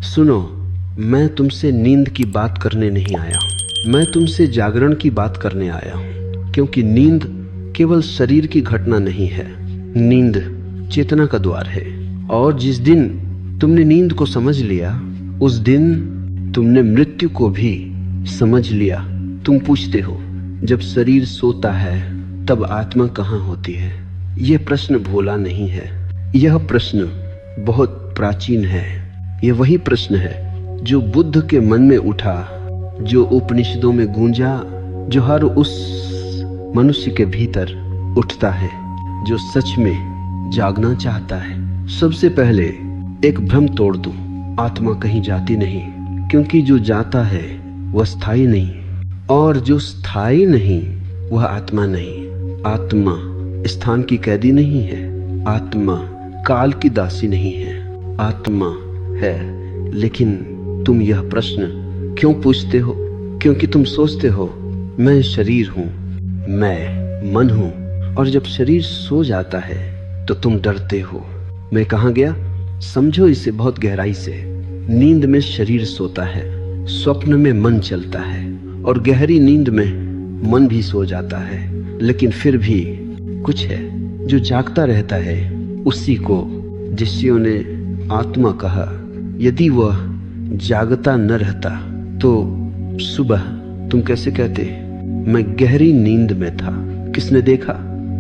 सुनो, मैं तुमसे नींद की बात करने नहीं आया, मैं तुमसे जागरण की बात करने आया हूँ। क्योंकि नींद केवल शरीर की घटना नहीं है, नींद चेतना का द्वार है। और जिस दिन तुमने नींद को समझ लिया, उस दिन तुमने मृत्यु को भी समझ लिया। तुम पूछते हो, जब शरीर सोता है तब आत्मा कहाँ होती है? यह प्रश्न भोला नहीं है, यह प्रश्न बहुत प्राचीन है। यह वही प्रश्न है जो बुद्ध के मन में उठा, जो उपनिषदों में गूंजा, जो हर उस मनुष्य के भीतर उठता है जो सच में जागना चाहता है। सबसे पहले एक भ्रम तोड़ दूं, आत्मा कहीं जाती नहीं, क्योंकि जो जाता है वह स्थायी नहीं, और जो स्थायी नहीं वह आत्मा नहीं। आत्मा स्थान की कैदी नहीं है, आत्मा काल की दासी नहीं है, आत्मा है। लेकिन तुम यह प्रश्न क्यों पूछते हो? क्योंकि तुम सोचते हो मैं शरीर हूं, मैं मन हूं, और जब शरीर सो जाता है तो तुम डरते हो। मैं कहाँ गया? समझो इसे बहुत गहराई से। नींद में शरीर सोता है, स्वप्न में मन चलता है, और गहरी नींद में मन भी सो जाता है। लेकिन फिर भी कुछ है जो जागता रहता है। उसी को ऋषियों ने आत्मा कहा। यदि वह जागता न रहता तो सुबह तुम कैसे कहते मैं गहरी नींद में था? किसने देखा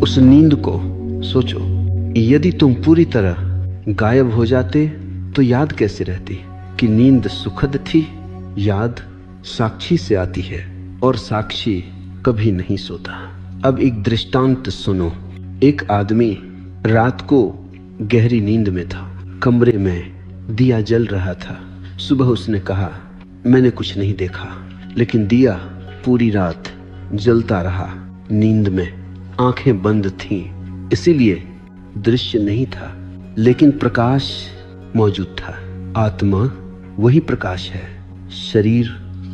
उस नींद को? सोचो, यदि तुम पूरी तरह गायब हो जाते तो याद कैसे रहती कि नींद सुखद थी? याद साक्षी से आती है, और साक्षी कभी नहीं सोता। अब एक दृष्टांत सुनो। एक आदमी रात को गहरी नींद में था, कमरे में दिया जल रहा था। सुबह उसने कहा मैंने कुछ नहीं देखा, लेकिन दिया पूरी रात जलता रहा। नींद में आंखें बंद थीं, इसीलिए दृश्य नहीं था, लेकिन प्रकाश मौजूद था। आत्मा वही प्रकाश है, शरीर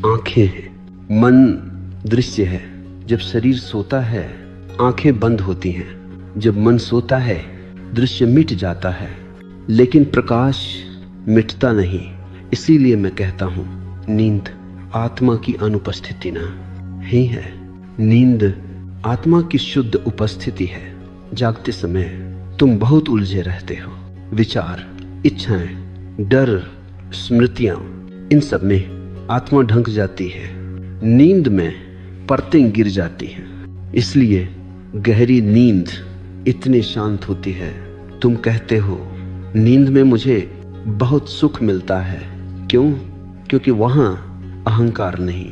आंखें हैं, मन दृश्य है। जब शरीर सोता है आंखें बंद होती हैं, जब मन सोता है दृश्य मिट जाता है, लेकिन प्रकाश मिटता नहीं। इसीलिए मैं कहता हूं नींद आत्मा की अनुपस्थिति ना ही है, नींद आत्मा की शुद्ध उपस्थिति है। जागते समय तुम बहुत उलझे रहते हो, विचार, इच्छाएं, डर, स्मृतियां, इन सब में आत्मा ढंक जाती है। नींद में परतें गिर जाती हैं, इसलिए गहरी नींद इतनी शांत होती है। तुम कहते हो नींद में मुझे बहुत सुख मिलता है। क्यों? क्योंकि वहां अहंकार नहीं,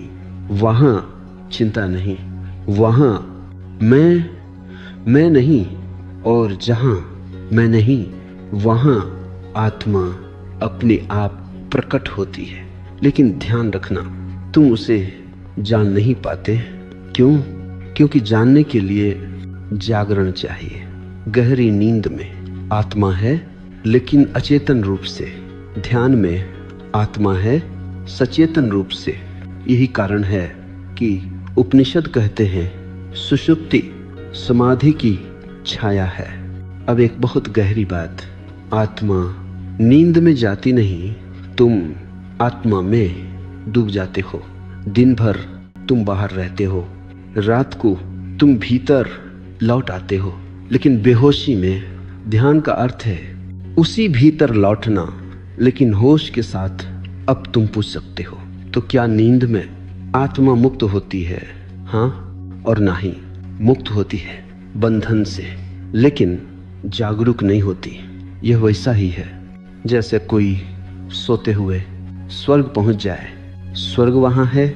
वहां चिंता नहीं, वहां मैं नहीं, और जहां मैं नहीं वहां आत्मा अपने आप प्रकट होती है। लेकिन ध्यान रखना, तुम उसे जान नहीं पाते। क्यों? क्योंकि जानने के लिए जागरण चाहिए। गहरी नींद में आत्मा है, लेकिन अचेतन रूप से। ध्यान में आत्मा है, सचेतन रूप से। यही कारण है कि उपनिषद कहते हैं सुषुप्ति समाधि की छाया है। अब एक बहुत गहरी बात, आत्मा नींद में जाती नहीं, तुम आत्मा में डूब जाते हो। दिन भर तुम बाहर रहते हो, रात को तुम भीतर लौट आते हो। लेकिन बेहोशी में ध्यान का अर्थ है उसी भीतर लौटना, लेकिन होश के साथ। अब तुम पूछ सकते हो, तो क्या नींद में आत्मा मुक्त होती है? हाँ और नहीं। मुक्त होती है बंधन से, लेकिन जागरूक नहीं होती। यह वैसा ही है जैसे कोई सोते हुए स्वर्ग पहुंच जाए। स्वर्ग वहां है,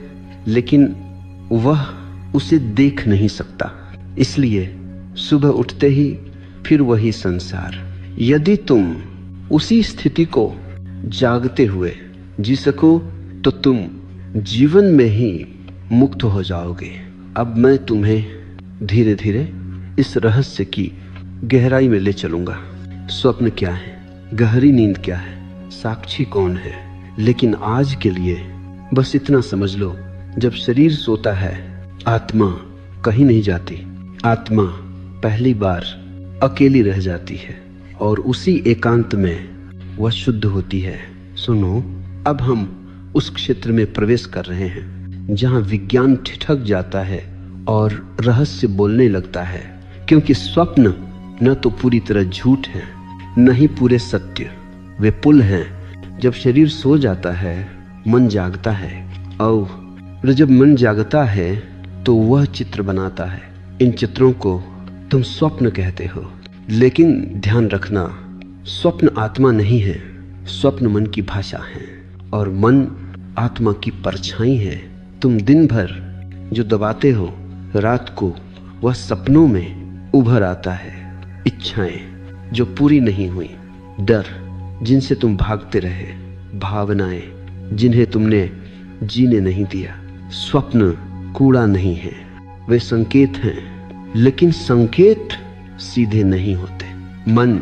लेकिन वह उसे देख नहीं सकता, इसलिए सुबह उठते ही फिर वही संसार। यदि तुम उसी स्थिति को जागते हुए जी सको तो तुम जीवन में ही मुक्त हो जाओगे। अब मैं तुम्हें धीरे धीरे इस रहस्य की गहराई में ले चलूंगा। स्वप्न क्या है, गहरी नींद क्या है, साक्षी कौन है। लेकिन आज के लिए बस इतना समझ लो, जब शरीर सोता है आत्मा कहीं नहीं जाती। आत्मा पहली बार अकेली रह जाती है, और उसी एकांत में वह शुद्ध होती है। सुनो, अब हम उस क्षेत्र में प्रवेश कर रहे हैं जहां विज्ञान ठिठक जाता है और रहस्य बोलने लगता है, क्योंकि स्वप्न न तो पूरी तरह झूठ है, न ही पूरे सत्य। वे पुल हैं। जब शरीर सो जाता है, मन जागता है, और जब मन जागता है तो वह चित्र बनाता है। इन चित्रों को तुम स्वप्न कहते हो, लेकिन ध्यान रखना, स्वप्न आत्मा नहीं है। स्वप्न मन की भाषा है और मन आत्मा की परछाई है। तुम दिन भर जो दबाते हो, रात को वह सपनों में उभर आता है। इच्छाएं जो पूरी नहीं हुई, डर जिनसे तुम भागते रहे, भावनाएं जिन्हें तुमने जीने नहीं दिया। स्वप्न कूड़ा नहीं है, वे संकेत हैं, लेकिन संकेत सीधे नहीं होते। मन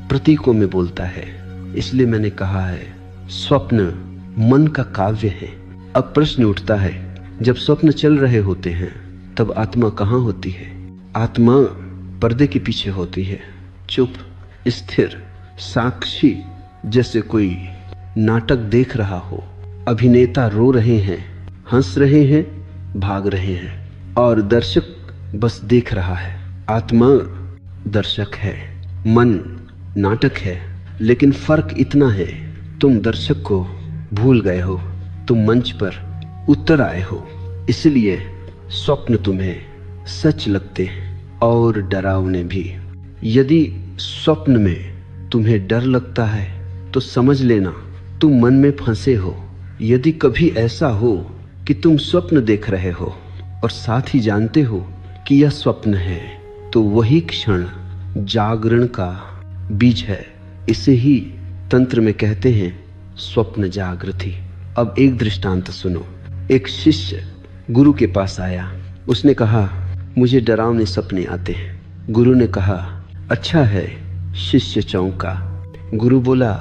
प्रतीकों में बोलता है, इसलिए मैंने कहा है स्वप्न मन का काव्य है। अब प्रश्न उठता है, जब स्वप्न चल रहे होते हैं तब आत्मा कहाँ होती है? आत्मा पर्दे के पीछे होती है, चुप, स्थिर, साक्षी, जैसे कोई नाटक देख रहा हो। अभिनेता रो रहे हैं, हंस रहे हैं, भाग रहे हैं, और दर्शक बस देख रहा है। आत्मा दर्शक है, मन नाटक है, लेकिन फर्क इतना है, तुम दर्शक को भूल गए हो, तुम मंच पर उतर आए हो। इसलिए स्वप्न तुम्हें सच लगते हैं और डरावने भी। यदि स्वप्न में तुम्हें डर लगता है तो समझ लेना तुम मन में फंसे हो। यदि कभी ऐसा हो कि तुम स्वप्न देख रहे हो और साथ ही जानते हो कि यह स्वप्न है, तो वही क्षण जागरण का बीज है। इसे ही तंत्र में कहते हैं स्वप्न जागृति। अब एक दृष्टांत सुनो। एक शिष्य गुरु के पास आया। उसने कहा, मुझे डरावने सपने आते हैं। गुरु ने कहा, अच्छा है। शिष्य चौंका। गुरु बोला,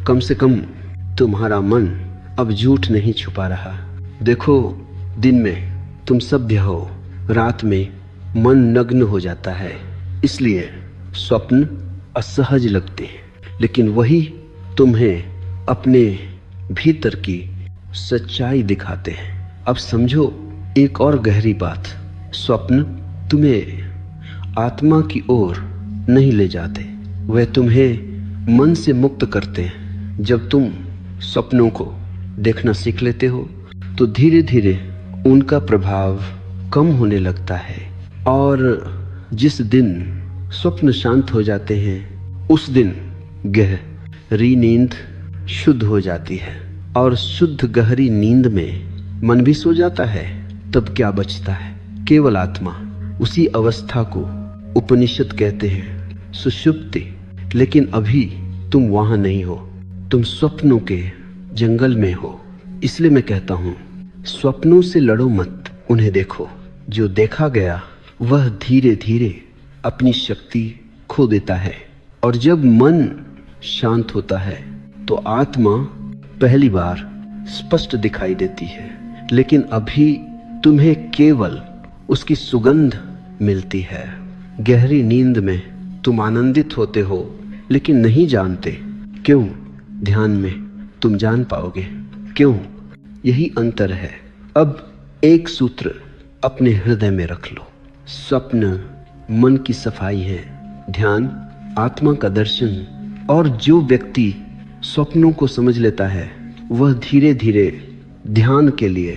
कम से कम तुम्हारा मन अब झूठ नहीं छुपा रहा। देखो, दिन में तुम सभ्य हो, रात में मन नग्न हो जाता है, इसलिए स्वप्न असहज लगते हैं, लेकिन वही तुम्हें अपने भीतर की सच्चाई दिखाते हैं। अब समझो एक और गहरी बात, स्वप्न तुम्हें आत्मा की ओर नहीं ले जाते, वे तुम्हें मन से मुक्त करते हैं। जब तुम स्वप्नों को देखना सीख लेते हो तो धीरे धीरे उनका प्रभाव कम होने लगता है, और जिस दिन स्वप्न शांत हो जाते हैं उस दिन गहरी नींद शुद्ध हो जाती है। और शुद्ध गहरी नींद में मन भी सो जाता है। तब क्या बचता है? केवल आत्मा। उसी अवस्था को उपनिषद कहते हैं सुषुप्ति। लेकिन अभी तुम वहां नहीं हो, तुम स्वप्नों के जंगल में हो। इसलिए मैं कहता हूं, स्वप्नों से लड़ो मत, उन्हें देखो। जो देखा गया वह धीरे धीरे अपनी शक्ति खो देता है, और जब मन शांत होता है तो आत्मा पहली बार स्पष्ट दिखाई देती है। लेकिन अभी तुम्हें केवल उसकी सुगंध मिलती है। गहरी नींद में तुम आनंदित होते हो, लेकिन नहीं जानते क्यों। ध्यान में तुम जान पाओगे क्यों। यही अंतर है। अब एक सूत्र अपने हृदय में रख लो। स्वप्न मन की सफाई है, ध्यान आत्मा का दर्शन। और जो व्यक्ति स्वप्नों को समझ लेता है वह धीरे धीरे ध्यान के लिए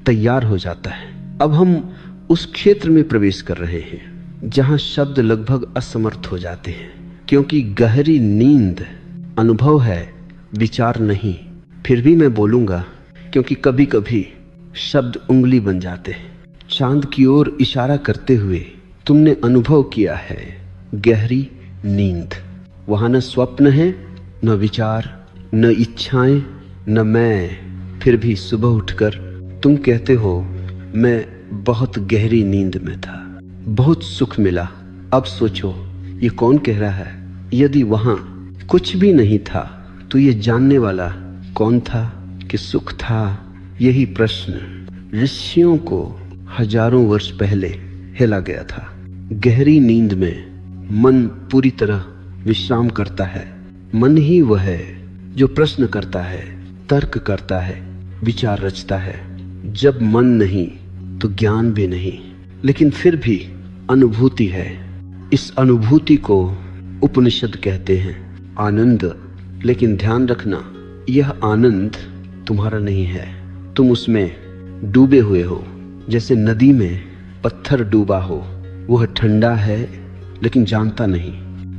तैयार हो जाता है। अब हम उस क्षेत्र में प्रवेश कर रहे हैं जहां शब्द लगभग असमर्थ हो जाते हैं, क्योंकि गहरी नींद अनुभव है, विचार नहीं। फिर भी मैं बोलूंगा, क्योंकि कभी कभी शब्द उंगली बन जाते हैं। चांद की ओर इशारा करते हुए तुमने अनुभव किया है गहरी नींद। वहां न स्वप्न है, न विचार, न इच्छाएं, न मैं। फिर भी सुबह उठकर तुम कहते हो, मैं बहुत गहरी नींद में था, बहुत सुख मिला। अब सोचो, ये कौन कह रहा है? यदि वहां कुछ भी नहीं था तो ये जानने वाला कौन था कि सुख था? यही प्रश्न ऋषियों को हजारों वर्ष पहले हिला गया था। गहरी नींद में मन पूरी तरह विश्राम करता है। मन ही वह है जो प्रश्न करता है, तर्क करता है, विचार रचता है। जब मन नहीं तो ज्ञान भी नहीं, लेकिन फिर भी अनुभूति है। इस अनुभूति को उपनिषद कहते हैं आनंद। लेकिन ध्यान रखना, यह आनंद तुम्हारा नहीं है। तुम उसमें डूबे हुए हो, जैसे नदी में पत्थर डूबा हो। वह ठंडा है लेकिन जानता नहीं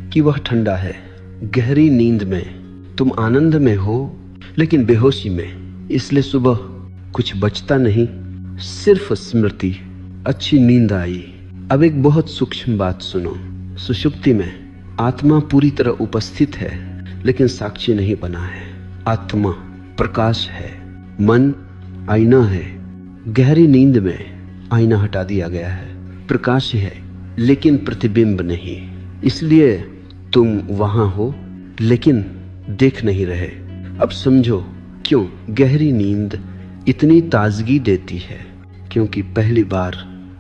कि वह ठंडा है। गहरी नींद में तुम आनंद में हो लेकिन बेहोशी में। इसलिए सुबह कुछ बचता नहीं, सिर्फ स्मृति। अच्छी नींद आई। अब एक बहुत सूक्ष्म बात सुनो। सुषुप्ति में आत्मा पूरी तरह उपस्थित है लेकिन साक्षी नहीं बना है। आत्मा प्रकाश है, मन आईना है। गहरी नींद में आईना हटा दिया गया है, प्रकाश है लेकिन प्रतिबिंब नहीं। इसलिए तुम वहां हो लेकिन देख नहीं रहे। अब समझो क्यों गहरी नींद इतनी ताजगी देती है। क्योंकि पहली बार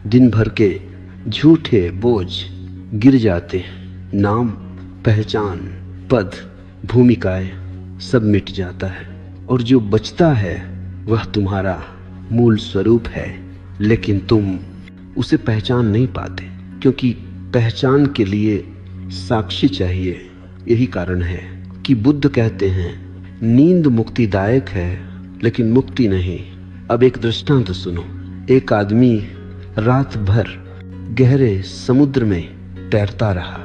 दिन भर के झूठे बोझ गिर जाते हैं। नाम, पहचान, पद, भूमिकाएं सब मिट जाता है और जो बचता है वह तुम्हारा मूल स्वरूप है। लेकिन तुम उसे पहचान नहीं पाते, क्योंकि पहचान के लिए साक्षी चाहिए। यही कारण है कि बुद्ध कहते हैं नींद मुक्तिदायक है लेकिन मुक्ति नहीं। अब एक दृष्टांत सुनो। एक आदमी रात भर गहरे समुद्र में तैरता रहा।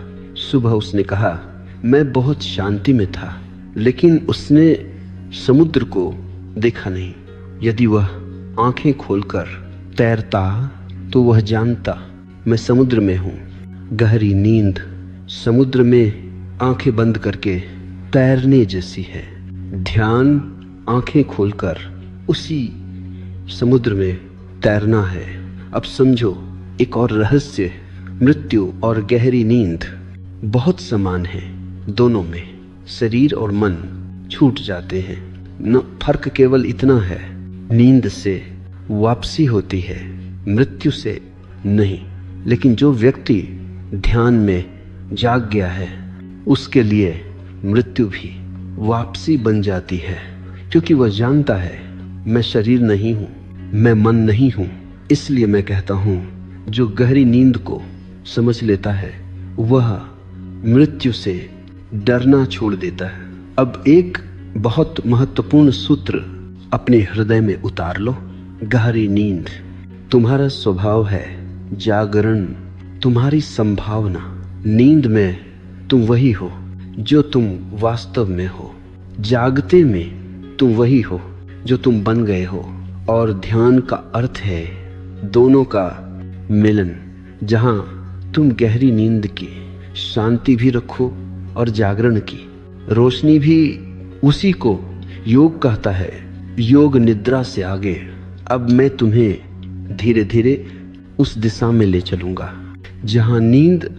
सुबह उसने कहा मैं बहुत शांति में था, लेकिन उसने समुद्र को देखा नहीं। यदि वह आंखें खोलकर तैरता तो वह जानता मैं समुद्र में हूं। गहरी नींद समुद्र में आंखें बंद करके तैरने जैसी है। ध्यान आंखें खोलकर उसी समुद्र में तैरना है। अब समझो एक और रहस्य, मृत्यु और गहरी नींद बहुत समान है। दोनों में शरीर और मन छूट जाते हैं। न फर्क केवल इतना है, नींद से वापसी होती है, मृत्यु से नहीं। लेकिन जो व्यक्ति ध्यान में जाग गया है उसके लिए मृत्यु भी वापसी बन जाती है, क्योंकि वह जानता है मैं शरीर नहीं हूं, मैं मन नहीं हूं। इसलिए मैं कहता हूं जो गहरी नींद को समझ लेता है वह मृत्यु से डरना छोड़ देता है। अब एक बहुत महत्वपूर्ण सूत्र अपने हृदय में उतार लो। गहरी नींद तुम्हारा स्वभाव है, जागरण तुम्हारी संभावना। नींद में तुम वही हो जो तुम वास्तव में हो, जागते में तुम वही हो जो तुम बन गए हो। और ध्यान का अर्थ है दोनों का मिलन, जहां तुम गहरी नींद की शांति भी रखो और जागरण की रोशनी भी। उसी को योग कहता है, योग निद्रा से आगे। अब मैं तुम्हें धीरे धीरे उस दिशा में ले चलूंगा जहां नींद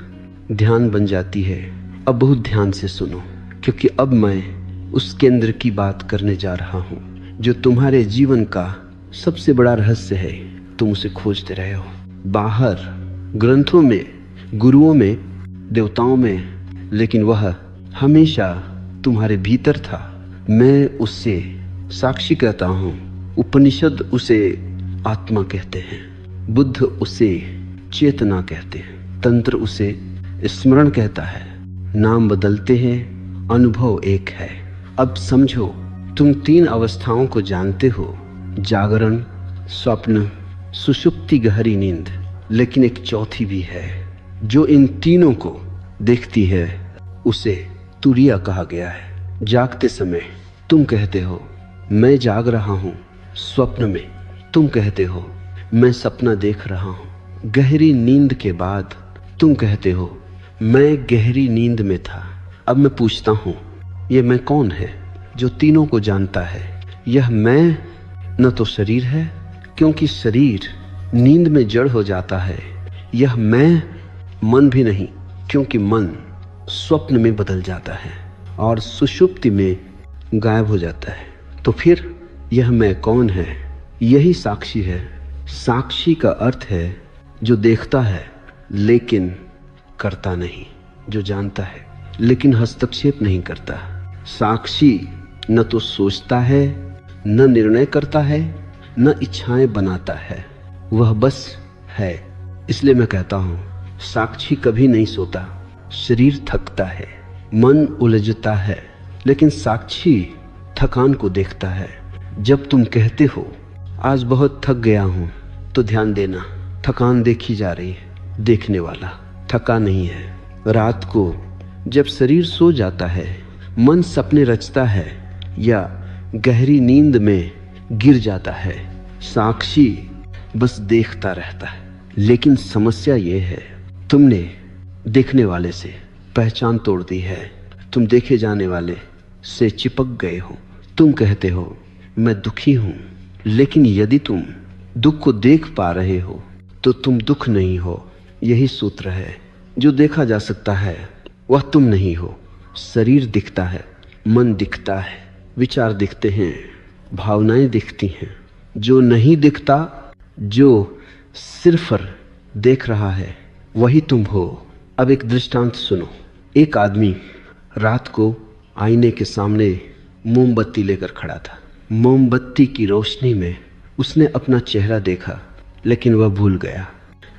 ध्यान बन जाती है। अब बहुत ध्यान से सुनो, क्योंकि अब मैं उस केंद्र की बात करने जा रहा हूं जो तुम्हारे जीवन का सबसे बड़ा रहस्य है। तुम उसे खोजते रहे हो बाहर, ग्रंथों में, गुरुओं में, देवताओं में, लेकिन वह हमेशा तुम्हारे भीतर था। मैं उससे साक्षी कहता हूं। उपनिषद उसे आत्मा कहते हैं, बुद्ध उसे चेतना कहते हैं, तंत्र उसे स्मरण कहता है। नाम बदलते हैं, अनुभव एक है। अब समझो तुम तीन अवस्थाओं को जानते हो, जागरण, स्वप्न, सुषुप्ति, गहरी नींद। लेकिन एक चौथी भी है जो इन तीनों को देखती है, उसे तुरिया कहा गया है। जागते समय तुम कहते हो मैं जाग रहा हूं, स्वप्न में तुम कहते हो मैं सपना देख रहा हूं, गहरी नींद के बाद तुम कहते हो मैं गहरी नींद में था। अब मैं पूछता हूं ये मैं कौन है जो तीनों को जानता है? यह मैं न तो शरीर है, क्योंकि शरीर नींद में जड़ हो जाता है। यह मैं मन भी नहीं, क्योंकि मन स्वप्न में बदल जाता है और सुषुप्ति में गायब हो जाता है। तो फिर यह मैं कौन है? यही साक्षी है। साक्षी का अर्थ है जो देखता है लेकिन करता नहीं, जो जानता है लेकिन हस्तक्षेप नहीं करता। साक्षी न तो सोचता है न निर्णय करता है, न इच्छाएं बनाता है, वह बस है। इसलिए मैं कहता हूं, साक्षी कभी नहीं सोता। शरीर थकता है, मन उलझता है, लेकिन साक्षी थकान को देखता है। जब तुम कहते हो आज बहुत थक गया हूं, तो ध्यान देना, थकान देखी जा रही है, देखने वाला थका नहीं है। रात को जब शरीर सो जाता है, मन सपने रचता है या गहरी नींद में गिर जाता है, साक्षी बस देखता रहता है। लेकिन समस्या ये है, तुमने देखने वाले से पहचान तोड़ दी है। तुम देखे जाने वाले से चिपक गए हो। तुम कहते हो मैं दुखी हूं, लेकिन यदि तुम दुख को देख पा रहे हो तो तुम दुख नहीं हो। यही सूत्र है। जो देखा जा सकता है वह तुम नहीं हो। शरीर दिखता है, मन दिखता है, विचार दिखते हैं, भावनाएं दिखती हैं। जो नहीं दिखता, जो सिर्फ देख रहा है, वही तुम हो। अब एक दृष्टांत सुनो। एक आदमी रात को आईने के सामने मोमबत्ती लेकर खड़ा था। मोमबत्ती की रोशनी में उसने अपना चेहरा देखा, लेकिन वह भूल गया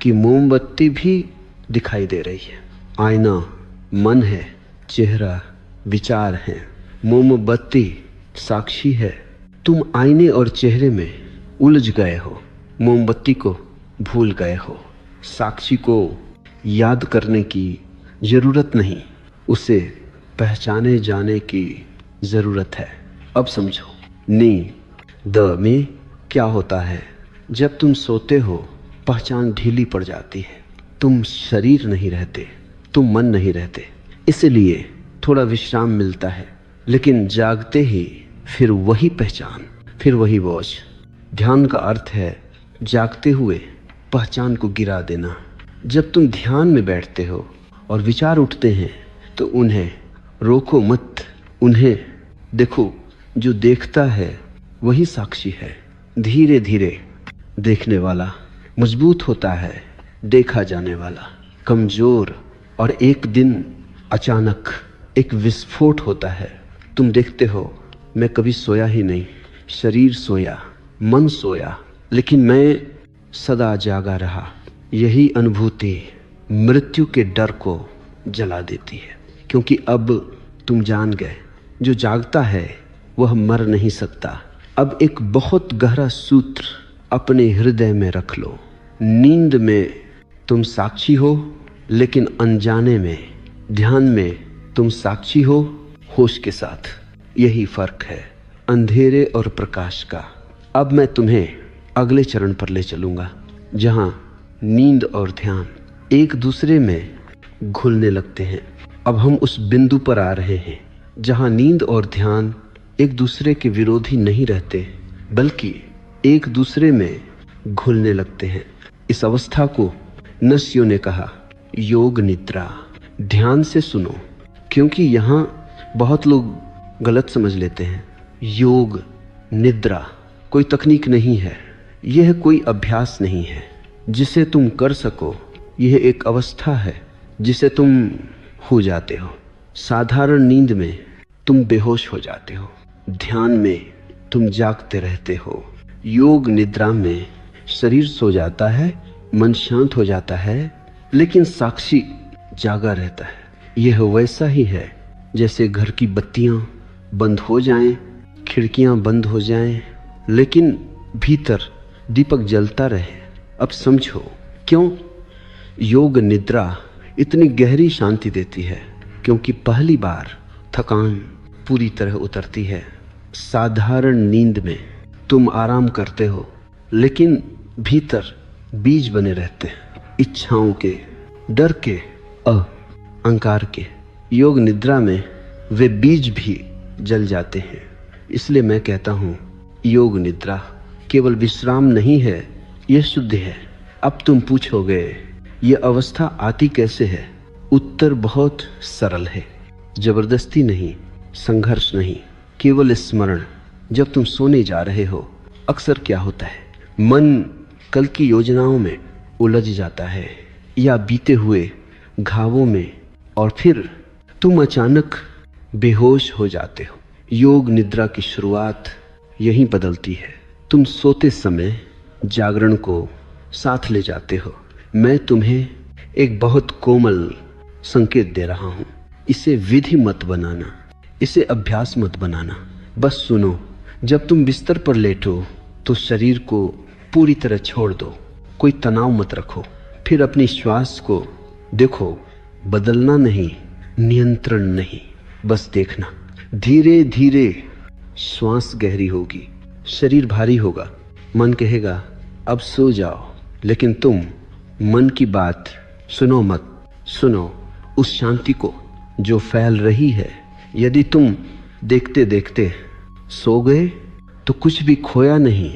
कि मोमबत्ती भी दिखाई दे रही है। आईना मन है, चेहरा विचार है, मोमबत्ती साक्षी है। तुम आईने और चेहरे में उलझ गए हो, मोमबत्ती को भूल गए हो। साक्षी को याद करने की जरूरत नहीं, उसे पहचाने जाने की जरूरत है। अब समझो, नींद में क्या होता है। जब तुम सोते हो, पहचान ढीली पड़ जाती है। तुम शरीर नहीं रहते, तुम मन नहीं रहते, इसलिए थोड़ा विश्राम मिलता है। लेकिन जागते ही फिर वही पहचान, फिर वही बोझ। ध्यान का अर्थ है जागते हुए पहचान को गिरा देना। जब तुम ध्यान में बैठते हो और विचार उठते हैं, तो उन्हें रोको मत, उन्हें देखो। जो देखता है वही साक्षी है। धीरे धीरे देखने वाला मजबूत होता है, देखा जाने वाला कमजोर। और एक दिन अचानक एक विस्फोट होता है। तुम देखते हो, मैं कभी सोया ही नहीं। शरीर सोया, मन सोया, लेकिन मैं सदा जागा रहा। यही अनुभूति मृत्यु के डर को जला देती है, क्योंकि अब तुम जान गए, जो जागता है वह मर नहीं सकता। अब एक बहुत गहरा सूत्र अपने हृदय में रख लो। नींद में तुम साक्षी हो, लेकिन अनजाने में, ध्यान में तुम साक्षी हो होश के साथ। यही फर्क है अंधेरे और प्रकाश का। अब मैं तुम्हें अगले चरण पर ले चलूंगा, जहां नींद और ध्यान एक दूसरे में घुलने लगते हैं। अब हम उस बिंदु पर आ रहे हैं जहां नींद और ध्यान एक दूसरे के विरोधी नहीं रहते, बल्कि एक दूसरे में घुलने लगते हैं। इस अवस्था को नस्यों ने कहा योग निद्रा। ध्यान से सुनो, क्योंकि यहाँ बहुत लोग गलत समझ लेते हैं। योग निद्रा कोई तकनीक नहीं है, यह कोई अभ्यास नहीं है जिसे तुम कर सको। यह एक अवस्था है जिसे तुम हो जाते हो। साधारण नींद में तुम बेहोश हो जाते हो, ध्यान में तुम जागते रहते हो। योग निद्रा में शरीर सो जाता है, मन शांत हो जाता है, लेकिन साक्षी जागा रहता है। यह वैसा ही है जैसे घर की बत्तियां बंद हो जाएं, खिड़कियां बंद हो जाएं, लेकिन भीतर दीपक जलता रहे। अब समझो क्यों योग निद्रा इतनी गहरी शांति देती है, क्योंकि पहली बार थकान पूरी तरह उतरती है। साधारण नींद में तुम आराम करते हो, लेकिन भीतर बीज बने रहते हैं, इच्छाओं के, डर के, अहंकार के। योग निद्रा में वे बीज भी जल जाते हैं। इसलिए मैं कहता हूँ, योग निद्रा केवल विश्राम नहीं है, यह शुद्ध है। अब तुम पूछोगे यह अवस्था आती कैसे है? उत्तर बहुत सरल है। जबरदस्ती नहीं, संघर्ष नहीं, केवल स्मरण। जब तुम सोने जा रहे हो, अक्सर क्या होता है, मन कल की योजनाओं में उलझ जाता है या बीते हुए घावों में, और फिर तुम अचानक बेहोश हो जाते हो। योग निद्रा की शुरुआत यही बदलती है। तुम सोते समय जागरण को साथ ले जाते हो। मैं तुम्हें एक बहुत कोमल संकेत दे रहा हूं। इसे विधि मत बनाना, इसे अभ्यास मत बनाना, बस सुनो। जब तुम बिस्तर पर लेटो तो शरीर को पूरी तरह छोड़ दो, कोई तनाव मत रखो। फिर अपनी श्वास को देखो, बदलना नहीं, नियंत्रण नहीं, बस देखना। धीरे धीरे श्वास गहरी होगी, शरीर भारी होगा, मन कहेगा अब सो जाओ, लेकिन तुम मन की बात सुनो मत। सुनो उस शांति को जो फैल रही है। यदि तुम देखते देखते सो गए तो कुछ भी खोया नहीं,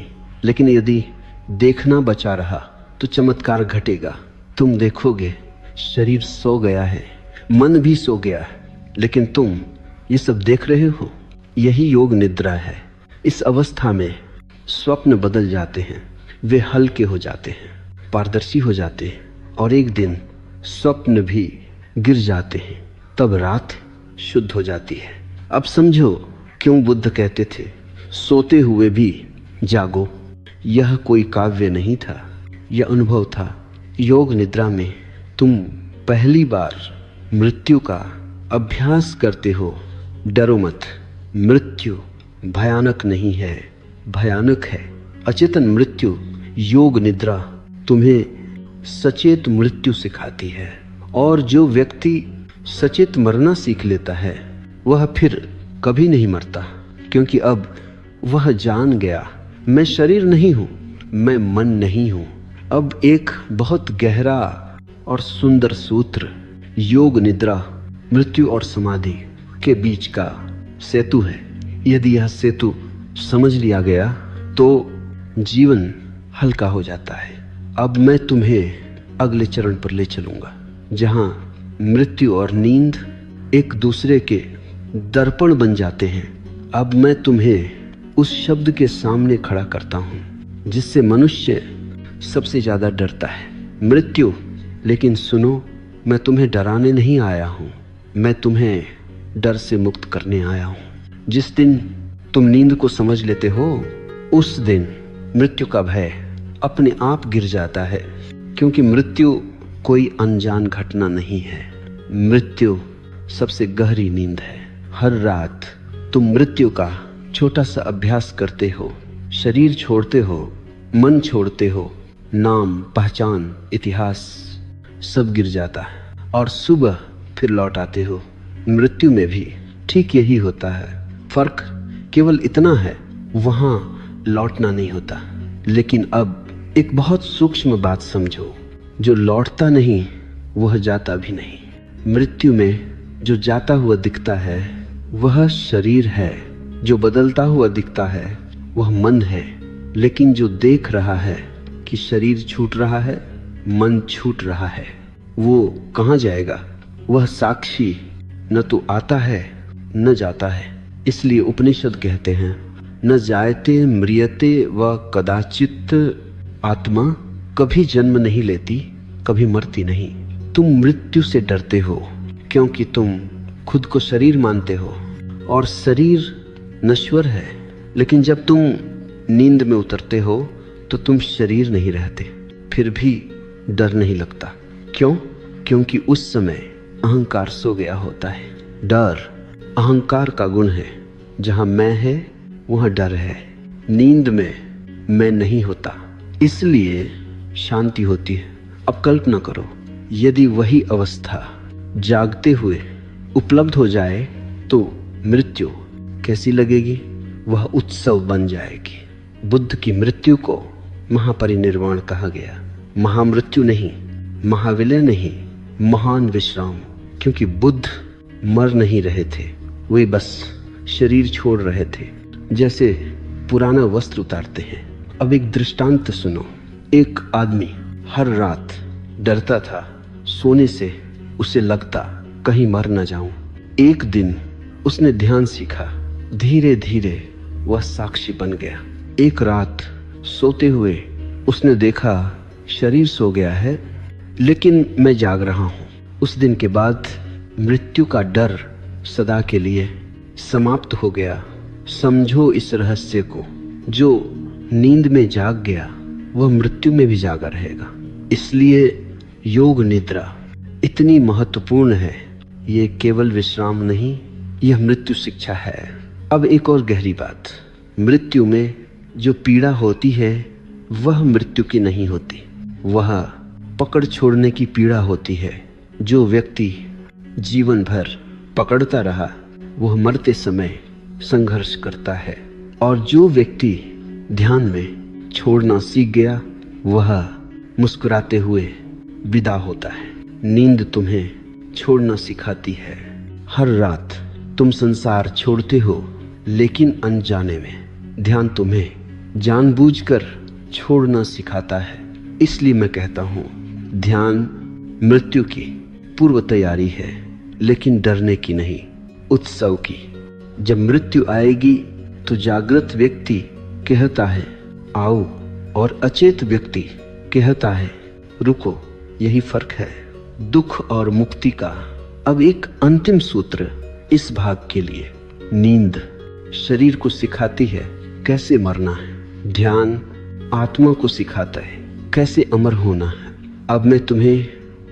लेकिन यदि देखना बचा रहा तो चमत्कार घटेगा। तुम देखोगे शरीर सो गया है, मन भी सो गया है, लेकिन तुम ये सब देख रहे हो। यही योग निद्रा है। इस अवस्था में स्वप्न बदल जाते हैं, वे हल्के हो जाते हैं, पारदर्शी हो जाते हैं, और एक दिन स्वप्न भी गिर जाते हैं। तब रात शुद्ध हो जाती है। अब समझो क्यों बुद्ध कहते थे सोते हुए भी जागो। यह कोई काव्य नहीं था, यह अनुभव था। योग निद्रा में तुम पहली बार मृत्यु का अभ्यास करते हो। डरो मत, मृत्यु भयानक नहीं है, भयानक है अचेतन मृत्यु। योग निद्रा तुम्हें सचेत मृत्यु सिखाती है, और जो व्यक्ति सचेत मरना सीख लेता है वह फिर कभी नहीं मरता, क्योंकि अब वह जान गया मैं शरीर नहीं हूँ, मैं मन नहीं हूँ। अब एक बहुत गहरा और सुंदर सूत्र योग निद्रा मृत्यु और समाधि के बीच का सेतु है। यदि यह सेतु समझ लिया गया तो जीवन हल्का हो जाता है। अब मैं तुम्हें अगले चरण पर ले चलूंगा, जहां मृत्यु और नींद एक दूसरे के दर्पण बन जाते हैं। अब मैं तुम्हें उस शब्द के सामने खड़ा करता हूं जिससे मनुष्य सबसे ज्यादा डरता है, मृत्यु। लेकिन सुनो, मैं तुम्हें डराने नहीं आया हूं, मैं तुम्हें डर से मुक्त करने आया हूं। जिस दिन तुम नींद को समझ लेते हो उस दिन मृत्यु का भय अपने आप गिर जाता है, क्योंकि मृत्यु कोई अनजान घटना नहीं है। मृत्यु सबसे गहरी नींद है। हर रात तुम मृत्यु का छोटा सा अभ्यास करते हो। शरीर छोड़ते हो, मन छोड़ते हो, नाम, पहचान, इतिहास सब गिर जाता है, और सुबह फिर लौट आते हो। मृत्यु में भी ठीक यही होता है। फर्क केवल इतना है, वहां लौटना नहीं होता। लेकिन अब एक बहुत सूक्ष्म बात समझो, जो लौटता नहीं वह जाता भी नहीं। मृत्यु में जो जाता हुआ दिखता है वह शरीर है, जो बदलता हुआ दिखता है वह मन है। लेकिन जो देख रहा है कि शरीर छूट रहा है, मन छूट रहा है, वो कहाँ जाएगा? वह साक्षी न तो आता है न जाता है। इसलिए उपनिषद कहते हैं न जायते म्रियते व कदाचित आत्मा, कभी जन्म नहीं लेती, कभी मरती नहीं। तुम मृत्यु से डरते हो क्योंकि तुम खुद को शरीर मानते हो, और शरीर नश्वर है। लेकिन जब तुम नींद में उतरते हो तो तुम शरीर नहीं रहते, फिर भी डर नहीं लगता। क्यों? क्योंकि उस समय अहंकार सो गया होता है। डर अहंकार का गुण है। जहां मैं है वहां डर है। नींद में मैं नहीं होता, इसलिए शांति होती है। अब कल्पना करो, यदि वही अवस्था जागते हुए उपलब्ध हो जाए तो मृत्यु कैसी लगेगी? वह उत्सव बन जाएगी। बुद्ध की मृत्यु को महापरिनिर्वाण कहा गया। महामृत्यु नहीं, महाविलय नहीं, महान विश्राम। क्योंकि बुद्ध मर नहीं रहे थे, वे बस शरीर छोड़ रहे थे, जैसे पुराना वस्त्र उतारते हैं। अब एक दृष्टांत सुनो। एक आदमी हर रात डरता था सोने से, उसे लगता कहीं मर न जाऊं। एक दिन उसने ध्यान सीखा, धीरे धीरे वह साक्षी बन गया। एक रात सोते हुए उसने देखा शरीर सो गया है, लेकिन मैं जाग रहा हूं। उस दिन के बाद मृत्यु का डर सदा के लिए समाप्त हो गया। समझो इस रहस्य को। जो नींद में जाग गया वह मृत्यु में भी जागा रहेगा। इसलिए योग निद्रा इतनी महत्वपूर्ण है। ये केवल विश्राम नहीं, यह मृत्यु शिक्षा है। अब एक और गहरी बात, मृत्यु में जो पीड़ा होती है वह मृत्यु की नहीं होती, वह पकड़ छोड़ने की पीड़ा होती है। जो व्यक्ति जीवन भर पकड़ता रहा वह मरते समय संघर्ष करता है, और जो व्यक्ति ध्यान में छोड़ना सीख गया वह मुस्कुराते हुए विदा होता है। नींद तुम्हें छोड़ना सिखाती है। हर रात तुम संसार छोड़ते हो, लेकिन अनजाने में ध्यान तुम्हें जानबूझकर छोड़ना सिखाता है। इसलिए मैं कहता हूँ, ध्यान मृत्यु की पूर्व तैयारी है, लेकिन डरने की नहीं, उत्सव की। जब मृत्यु आएगी तो जागृत व्यक्ति कहता है आओ, और अचेत व्यक्ति कहता है रुको। यही फर्क है दुख और मुक्ति का। अब एक अंतिम सूत्र इस भाग के लिए। नींद शरीर को सिखाती है कैसे मरना है, ध्यान आत्मा को सिखाता है कैसे अमर होना है। अब मैं तुम्हें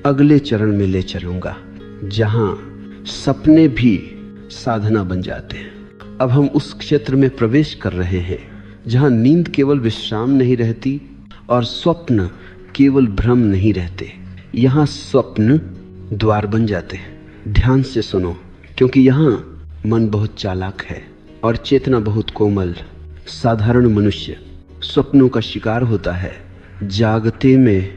अगले चरण में ले चलूंगा, जहां सपने भी साधना बन जाते हैं। अब हम उस क्षेत्र में प्रवेश कर रहे हैं जहां नींद केवल विश्राम नहीं रहती और स्वप्न केवल भ्रम नहीं रहते। यहाँ स्वप्न द्वार बन जाते हैं। ध्यान से सुनो, क्योंकि यहाँ मन बहुत चालाक है और चेतना बहुत कोमल। साधारण मनुष्य स्वप्नों का शिकार होता है, जागते में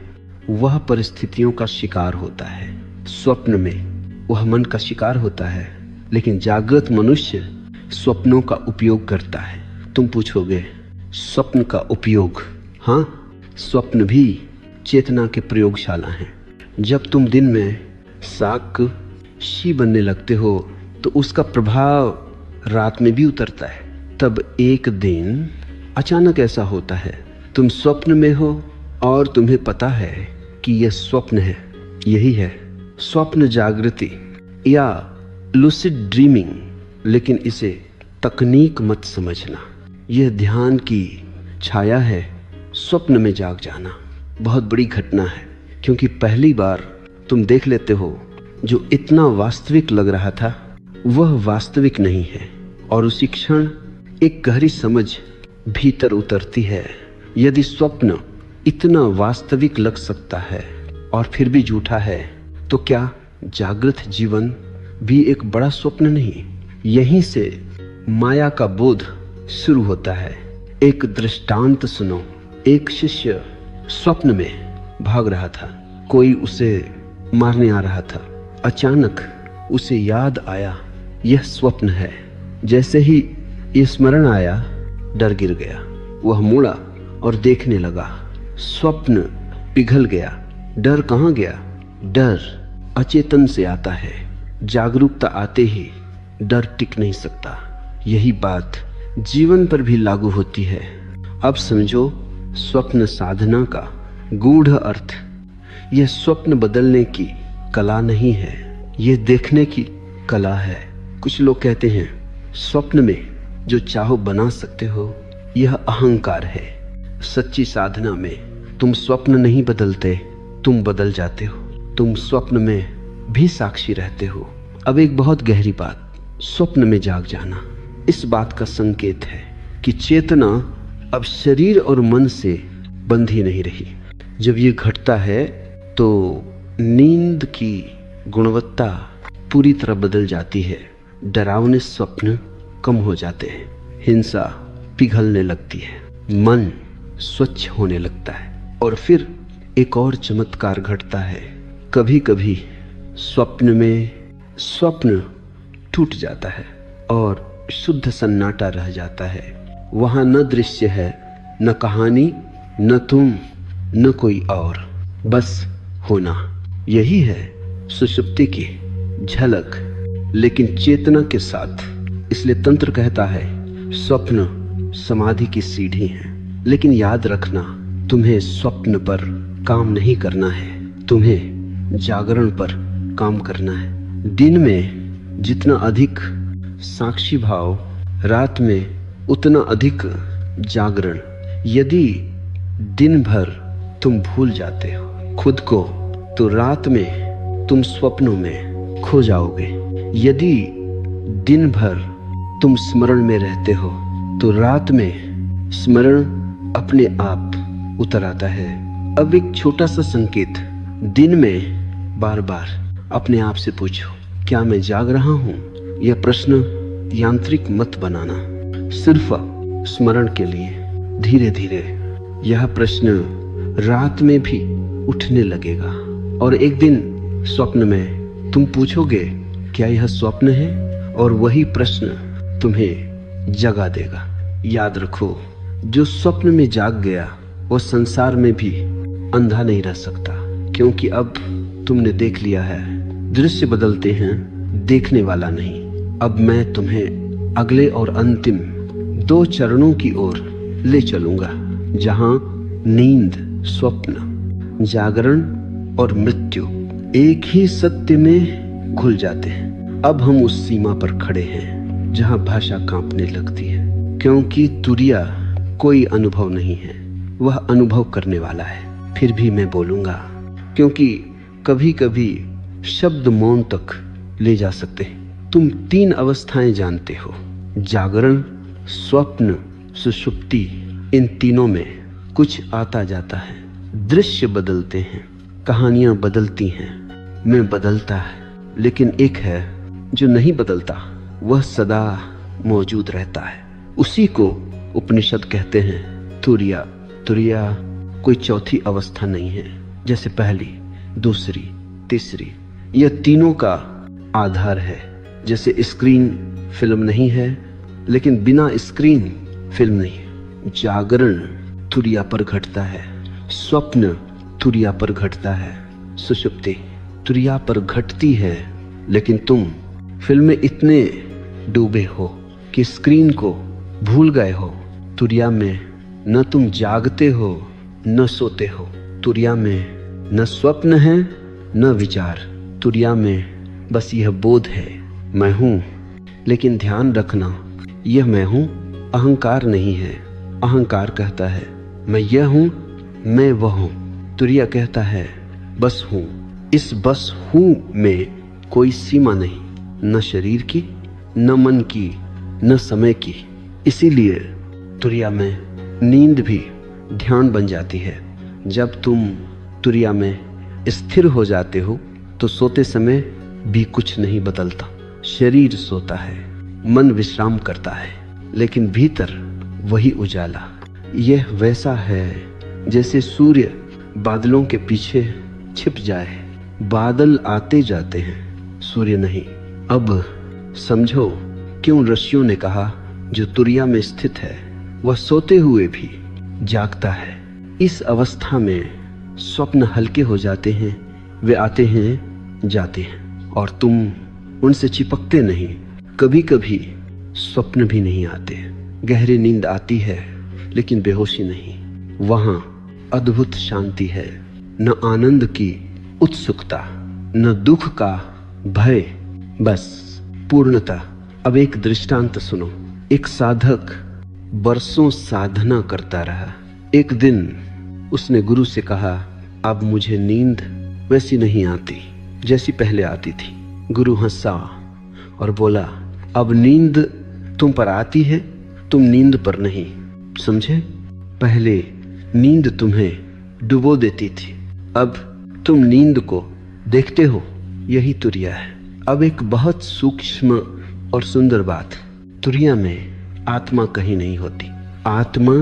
वह परिस्थितियों का शिकार होता है। स्वप्न में वह मन का शिकार होता है, लेकिन जागृत मनुष्य स्वप्नों का उपयोग करता है। तुम पूछोगे स्वप्न का उपयोग? हाँ, स्वप्न भी चेतना के प्रयोगशाला हैं। जब तुम दिन में साक्षी बनने लगते हो तो उसका प्रभाव रात में भी उतरता है। तब एक दिन अचानक ऐसा होता है, तुम स्वप्न में हो और तुम्हें पता है कि यह स्वप्न है। यही है स्वप्न जागृति या लूसिड ड्रीमिंग। लेकिन इसे तकनीक मत समझना, यह ध्यान की छाया है। स्वप्न में जाग जाना बहुत बड़ी घटना है, क्योंकि पहली बार तुम देख लेते हो जो इतना वास्तविक लग रहा था वह वास्तविक नहीं है, और उसी क्षण एक गहरी समझ भीतर उतरती है। यदि स्वप्न इतना वास्तविक लग सकता है और फिर भी झूठा है, तो क्या जागृत जीवन भी एक बड़ा स्वप्न नहीं? यहीं से माया का बोध शुरू होता है। एक दृष्टांत सुनो। एक शिष्य स्वप्न में भाग रहा था, कोई उसे मारने आ रहा था। अचानक उसे याद आया यह स्वप्न है। जैसे ही यह स्मरण आया, डर गिर गया। वह मुड़ा और देखने लगा। स्वप्न पिघल गया। डर कहाँ गया? डर अचेतन से आता है, जागरूकता आते ही डर टिक नहीं सकता। यही बात जीवन पर भी लागू होती है। अब समझो स्वप्न साधना का गूढ़ अर्थ। यह स्वप्न बदलने की कला नहीं है, यह देखने की कला है। कुछ लोग कहते हैं स्वप्न में जो चाहो बना सकते हो, यह अहंकार है। सच्ची साधना में तुम स्वप्न नहीं बदलते, तुम बदल जाते हो। तुम स्वप्न में भी साक्षी रहते हो। अब एक बहुत गहरी बात, स्वप्न में जाग जाना इस बात का संकेत है कि चेतना अब शरीर और मन से बंधी नहीं रही। जब ये घटता है तो नींद की गुणवत्ता पूरी तरह बदल जाती है। डरावने स्वप्न कम हो जाते हैं, हिंसा पिघलने लगती है, मन स्वच्छ होने लगता है। और फिर एक और चमत्कार घटता है। कभी कभी स्वप्न में स्वप्न टूट जाता है और शुद्ध सन्नाटा रह जाता है। वहां न दृश्य है, न कहानी, न तुम, न कोई और, बस होना। यही है सुषुप्ति की झलक, लेकिन चेतना के साथ। इसलिए तंत्र कहता है स्वप्न समाधि की सीढ़ी है। लेकिन याद रखना, तुम्हें स्वप्न पर काम नहीं करना है, तुम्हें जागरण पर काम करना है। दिन में जितना अधिक साक्षी भाव, रात में उतना अधिक जागरण। यदि दिन भर तुम भूल जाते हो खुद को, तो रात में तुम स्वप्नों में खो जाओगे। यदि दिन भर तुम स्मरण में रहते हो, तो रात में स्मरण अपने आप उतर आता है। अब एक छोटा सा संकेत, दिन में बार बार अपने आप से पूछो, क्या मैं जाग रहा हूं? यह प्रश्न यांत्रिक मत बनाना, सिर्फ स्मरण के लिए। धीरे धीरे यह प्रश्न रात में भी उठने लगेगा और एक दिन स्वप्न में तुम पूछोगे, क्या यह स्वप्न है? और वही प्रश्न तुम्हें जगा देगा। याद रखो, जो स्वप्न में जाग गया वो संसार में भी अंधा नहीं रह सकता, क्योंकि अब तुमने देख लिया है। दृश्य बदलते हैं, देखने वाला नहीं। अब मैं तुम्हें अगले और अंतिम 2 चरणों की ओर ले चलूंगा, जहां नींद, स्वप्न, जागरण और मृत्यु एक ही सत्य में घुल जाते हैं। अब हम उस सीमा पर खड़े हैं जहां भाषा कांपने लगती है, क्योंकि तुरिया कोई अनुभव नहीं है, वह अनुभव करने वाला है। फिर भी मैं बोलूंगा, क्योंकि कभी कभी शब्द मौन तक ले जा सकते हैं। तुम 3 अवस्थाएं जानते हो, जागरण, स्वप्न, सुषुप्ति। इन तीनों में कुछ आता जाता है, दृश्य बदलते हैं, कहानियां बदलती हैं, मैं बदलता है, लेकिन एक है जो नहीं बदलता, वह सदा मौजूद रहता है। उसी को उपनिषद कहते हैं तुरिया। तुरिया कोई चौथी अवस्था नहीं है, जैसे पहली, दूसरी, तीसरी, यह तीनों का आधार है। जैसे स्क्रीन फिल्म नहीं है, लेकिन बिना स्क्रीन फिल्म नहीं। जागरण तुरिया पर घटता है, स्वप्न तुरिया पर घटता है, सुषुप्ति तुरिया पर घटती है। लेकिन तुम फिल्म में इतने डूबे हो कि स्क्रीन को भूल गए हो। तुरिया में न तुम जागते हो न सोते हो। तुरिया में न स्वप्न है न विचार। तुरिया में बस यह बोध है, मैं हूं। लेकिन ध्यान रखना, यह मैं हूं अहंकार नहीं है। अहंकार कहता है मैं यह हूं, मैं वह हूं। तुरिया कहता है बस हूं। इस बस हूं में कोई सीमा नहीं, न शरीर की, न मन की, न समय की। इसीलिए तुरिया में नींद भी ध्यान बन जाती है। जब तुम तुरिया में स्थिर हो जाते हो, तो सोते समय भी कुछ नहीं बदलता। शरीर सोता है, मन विश्राम करता है, लेकिन भीतर वही उजाला। यह वैसा है जैसे सूर्य बादलों के पीछे छिप जाए। बादल आते जाते हैं, सूर्य नहीं। अब समझो क्यों ऋषियों ने कहा जो तुरिया में स्थित है वह सोते हुए भी जागता है। इस अवस्था में स्वप्न हल्के हो जाते हैं, वे आते हैं जाते हैं, और तुम उनसे चिपकते नहीं। कभी कभी स्वप्न भी नहीं आते, गहरी नींद आती है लेकिन बेहोशी नहीं। वहां अद्भुत शांति है, न आनंद की उत्सुकता, न दुख का भय, बस पूर्णता। अब एक दृष्टांत सुनो। एक साधक बरसों साधना करता रहा। एक दिन उसने गुरु से कहा, अब मुझे नींद वैसी नहीं आती जैसी पहले आती थी। गुरु हंसा और बोला, अब नींद तुम पर आती है, तुम नींद पर नहीं। समझे? पहले नींद तुम्हें डुबो देती थी, अब तुम नींद को देखते हो। यही तुरिया है। अब एक बहुत सूक्ष्म और सुंदर बात, तुरिया में आत्मा कहीं नहीं होती, आत्मा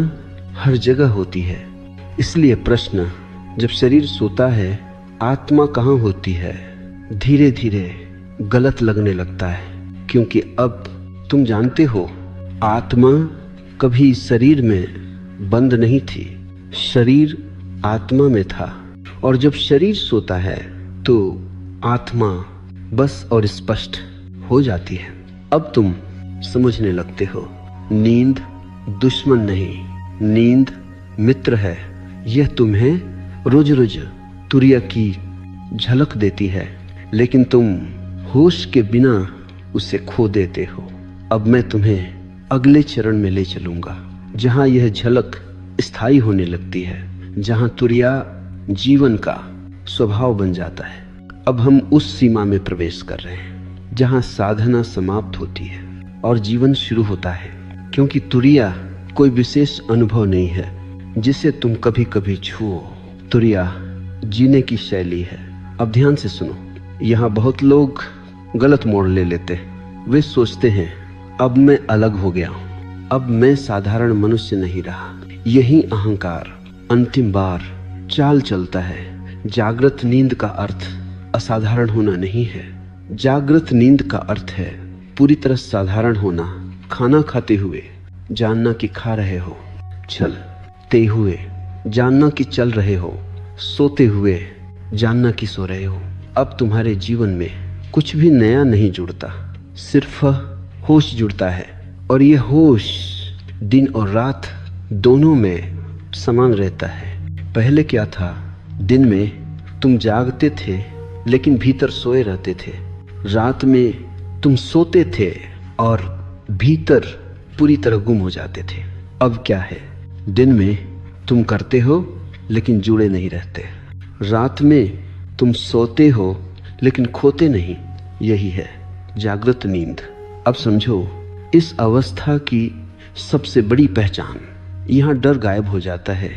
हर जगह होती है। इसलिए प्रश्न, जब शरीर सोता है आत्मा कहाँ होती है, धीरे धीरे गलत लगने लगता है, क्योंकि अब तुम जानते हो आत्मा कभी शरीर में बंद नहीं थी, शरीर आत्मा में था। और जब शरीर सोता है तो आत्मा बस और स्पष्ट हो जाती है। अब तुम समझने लगते हो, नींद दुश्मन नहीं, नींद मित्र है। यह तुम्हें रोज रोज तुरिया की झलक देती है, लेकिन तुम होश के बिना उसे खो देते हो। अब मैं तुम्हें अगले चरण में ले चलूंगा, जहां यह झलक स्थायी होने लगती है, जहां तुरिया जीवन का स्वभाव बन जाता है। अब हम उस सीमा में प्रवेश कर रहे हैं जहां साधना समाप्त होती है और जीवन शुरू होता है, क्योंकि तुरिया कोई विशेष अनुभव नहीं है जिसे तुम कभी कभी छुओ। तुरिया जीने की शैली है। अब ध्यान से सुनो, यहाँ बहुत लोग गलत मोड़ ले लेते हैं। वे सोचते हैं अब मैं अलग हो गया हूँ, अब मैं साधारण मनुष्य नहीं रहा। यही अहंकार अंतिम बार चाल चलता है। जागृत नींद का अर्थ असाधारण होना नहीं है। जागृत नींद का अर्थ है पूरी तरह साधारण होना। खाना खाते हुए जानना कि खा रहे हो, चलते हुए जानना कि चल रहे हो, सोते हुए जानना कि सो रहे हो। अब तुम्हारे जीवन में कुछ भी नया नहीं जुड़ता, सिर्फ होश जुड़ता है। और ये होश दिन और रात दोनों में समान रहता है। पहले क्या था, दिन में तुम जागते थे लेकिन भीतर सोए रहते थे। रात में तुम सोते थे और भीतर पूरी तरह गुम हो जाते थे। अब क्या है, दिन में तुम करते हो लेकिन जुड़े नहीं रहते। रात में तुम सोते हो लेकिन खोते नहीं। यही है जागृत नींद। अब समझो, इस अवस्था की सबसे बड़ी पहचान, यहाँ डर गायब हो जाता है।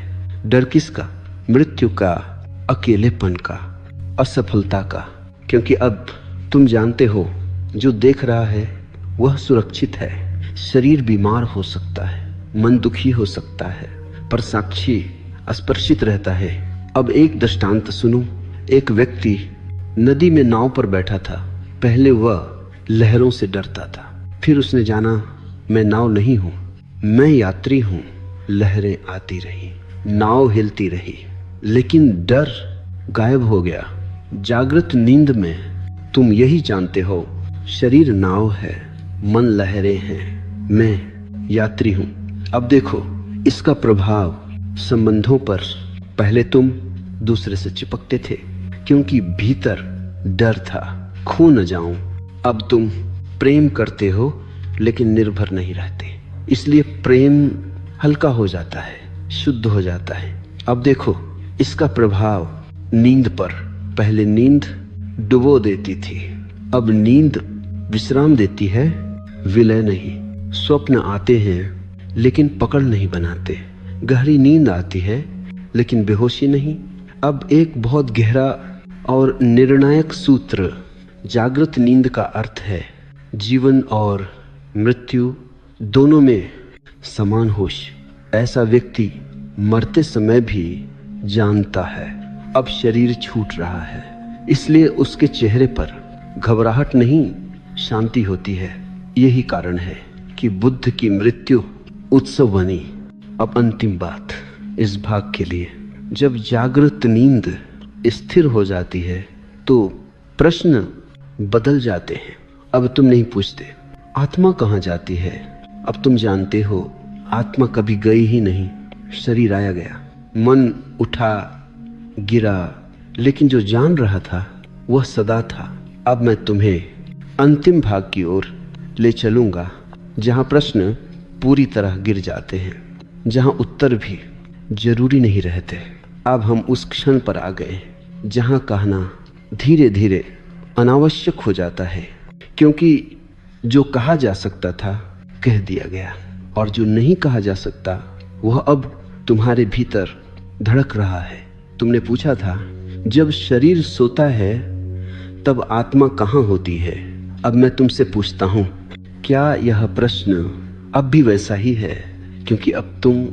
डर किसका? मृत्यु का, अकेलेपन का, असफलता का। क्योंकि अब तुम जानते हो जो देख रहा है वह सुरक्षित है। शरीर बीमार हो सकता है, मन दुखी हो सकता है, पर साक्षी स्पर्शित रहता है। अब एक दृष्टांत सुनो। एक व्यक्ति नदी में नाव पर बैठा था। पहले वह लहरों से डरता था, फिर उसने जाना मैं नाव नहीं हूं, मैं यात्री हूं। लहरें आती रही, नाव हिलती रही, लेकिन डर गायब हो गया। जागृत नींद में तुम यही जानते हो, शरीर नाव है, मन लहरें हैं, मैं यात्री हूं। अब देखो इसका प्रभाव संबंधों पर। पहले तुम दूसरे से चिपकते थे क्योंकि भीतर डर था, खो न जाऊं। अब तुम प्रेम करते हो लेकिन निर्भर नहीं रहते, इसलिए प्रेम हल्का हो जाता है, शुद्ध हो जाता है। अब देखो इसका प्रभाव नींद पर। पहले नींद डुबो देती थी, अब नींद विश्राम देती है, विलय नहीं। स्वप्न आते हैं लेकिन पकड़ नहीं बनाते। गहरी नींद आती है लेकिन बेहोशी नहीं। अब एक बहुत गहरा और निर्णायक सूत्र, जागृत नींद का अर्थ है जीवन और मृत्यु दोनों में समान होश। ऐसा व्यक्ति मरते समय भी जानता है अब शरीर छूट रहा है, इसलिए उसके चेहरे पर घबराहट नहीं, शांति होती है। यही कारण है कि बुद्ध की मृत्यु उत्सव बनी। अब अंतिम बात इस भाग के लिए, जब जागृत नींद स्थिर हो जाती है तो प्रश्न बदल जाते हैं। अब तुम नहीं पूछते आत्मा कहाँ जाती है, अब तुम जानते हो आत्मा कभी गई ही नहीं, शरीर आया गया, मन उठा गिरा, लेकिन जो जान रहा था वह सदा था। अब मैं तुम्हें अंतिम भाग की ओर ले चलूंगा जहां प्रश्न पूरी तरह गिर जाते हैं, जहां उत्तर भी जरूरी नहीं रहते। अब हम उस क्षण पर आ गए जहां कहना धीरे धीरे अनावश्यक हो जाता है, क्योंकि जो कहा जा सकता था कह दिया गया और जो नहीं कहा जा सकता वह अब तुम्हारे भीतर धड़क रहा है। तुमने पूछा था जब शरीर सोता है तब आत्मा कहाँ होती है। अब मैं तुमसे पूछता हूँ, क्या यह प्रश्न अब भी वैसा ही है? क्योंकि अब तुम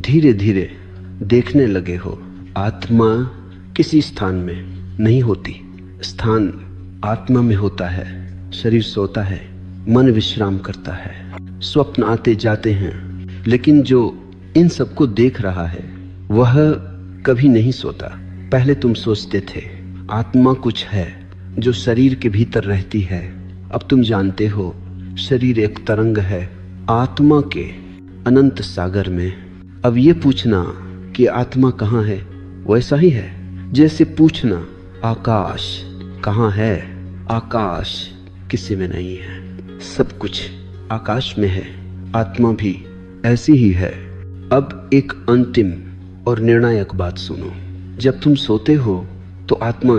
धीरे धीरे देखने लगे हो आत्मा किसी स्थान में नहीं होती, स्थान आत्मा में होता है। शरीर सोता है, मन विश्राम करता है, स्वप्न आते जाते हैं, लेकिन जो इन सबको देख रहा है वह कभी नहीं सोता। पहले तुम सोचते थे आत्मा कुछ है जो शरीर के भीतर रहती है, अब तुम जानते हो शरीर एक तरंग है आत्मा के अनंत सागर में। अब ये पूछना कि आत्मा कहाँ है वैसा ही है जैसे पूछना आकाश कहाँ है। आकाश किसी में नहीं है, सब कुछ आकाश में है, आत्मा भी ऐसी ही है। अब एक अंतिम और निर्णायक बात सुनो। जब तुम सोते हो तो आत्मा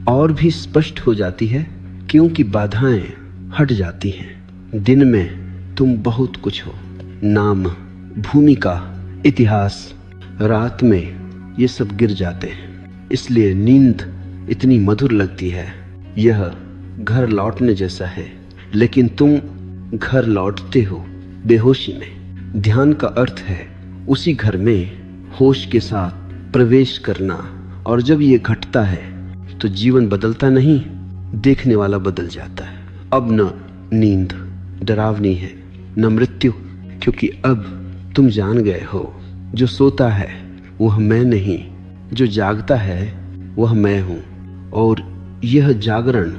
और भी स्पष्ट हो जाती है, क्योंकि बाधाएं हट जाती हैं। दिन में तुम बहुत कुछ हो, नाम, भूमिका, इतिहास। रात में ये सब गिर जाते हैं, इसलिए नींद इतनी मधुर लगती है। यह घर लौटने जैसा है, लेकिन तुम घर लौटते हो बेहोशी में। ध्यान का अर्थ है उसी घर में होश के साथ प्रवेश करना, और जब ये घटता है तो जीवन बदलता नहीं, देखने वाला बदल जाता है। अब न नींद डरावनी है, न मृत्यु, क्योंकि अब तुम जान गए हो जो सोता है वह मैं नहीं, जो जागता है वह मैं हूँ। और यह जागरण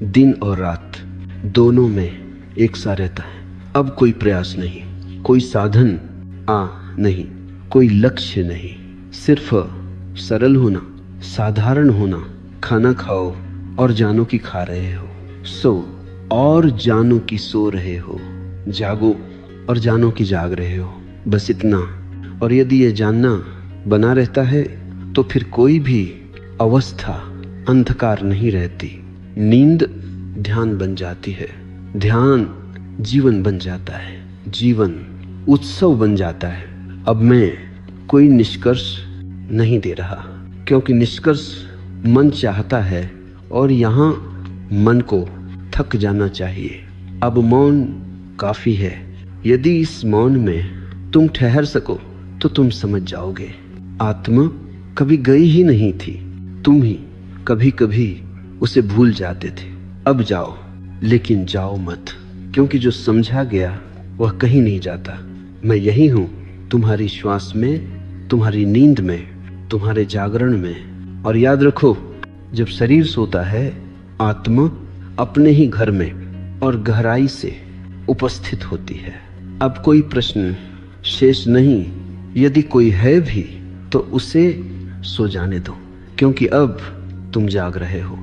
दिन और रात दोनों में एक सा रहता है। अब कोई प्रयास नहीं, कोई साधन नहीं, कोई लक्ष्य नहीं, सिर्फ सरल होना, साधारण होना। खाना खाओ और जानो कि खा रहे हो, सो और जानो कि सो रहे हो, जागो और जानो कि जाग रहे हो, बस इतना। और यदि ये जानना बना रहता है तो फिर कोई भी अवस्था अंधकार नहीं रहती। नींद ध्यान बन जाती है, ध्यान जीवन बन जाता है, जीवन उत्सव बन जाता है। अब मैं कोई निष्कर्ष नहीं दे रहा, क्योंकि निष्कर्ष मन चाहता है और यहाँ मन को थक जाना चाहिए। अब मौन काफी है। यदि इस मौन में तुम ठहर सको तो तुम समझ जाओगे आत्मा कभी गई ही नहीं थी, तुम ही कभी कभी उसे भूल जाते थे। अब जाओ, लेकिन जाओ मत, क्योंकि जो समझा गया वह कहीं नहीं जाता। मैं यही हूँ, तुम्हारी श्वास में, तुम्हारी नींद में, तुम्हारे जागरण में। और याद रखो, जब शरीर सोता है आत्मा अपने ही घर में और गहराई से उपस्थित होती है। अब कोई प्रश्न शेष नहीं, यदि कोई है भी तो उसे सो जाने दो, क्योंकि अब तुम जाग रहे हो।